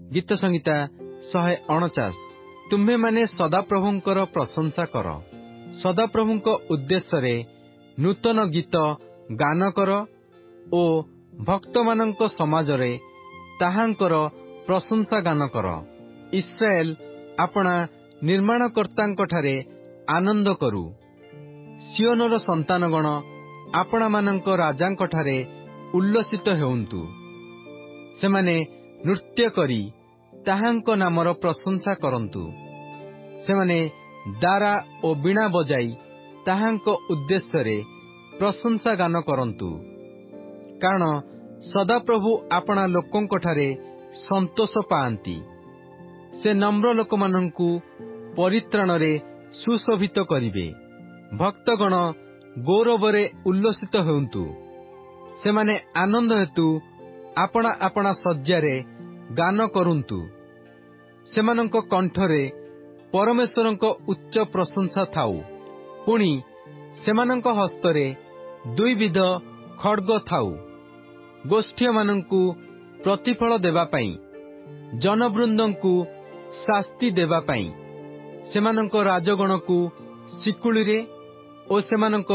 गीत संहिता 149। तुम्हे माने सदाप्रभुंकर प्रशंसा कर, सदाप्रभुंक उद्देश्य रे नूतन गीत गान कर ओ भक्त मानंक समाज रे ताहांकर प्रशंसा गान कर। इस्राएल आपणा निर्माणकर्तांक ठारे आनंद करू। सियोनर संतानगण आपणा मानंक राजांक ठारे उल्लसित हेउंतु। सेमाने नृत्य करी ताहांक नामर प्रशंसा करंतु। सेमाने दारा ओ बीणा बजाई ताहांक उद्देश्य रे प्रशंसा गान करंतु। कारण सदाप्रभु आपणा लोकंक ठारे संतोष पाआंती। से नम्र लोकमानंकु परित्राण रे सुशोभित करिवे। भक्तगण गौरवरे उल्लसित हेउंतु। सेमाने आनंद हेतु आपणा आपणा सज्जारे गान करुंतु। सेमानंक कंठरे परमेश्वरंक उच्च प्रशंसा थाउ। पुणी सेमानंक हस्तरे दुईविध खड्ग थाउ, गोष्ठीमानंकु प्रतिफल देवा पई, जनवृंदंकु शास्ति देवा पई, सेमानंक राजगणकु शिकुळीरे ओ सेमानंक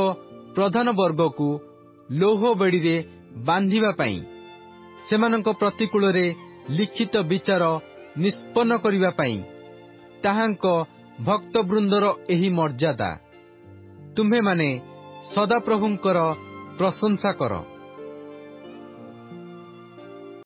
प्रधान वर्गकु लौह बेड़ीरे बांधिबा पई, सेमानंक प्रतिकूलरे लिखित विचार निष्पन्न करिबा पई ताहांक भक्तवृंदर एही मर्यादा। तुम्हे माने सदाप्रभुंकर प्रशंसा कर।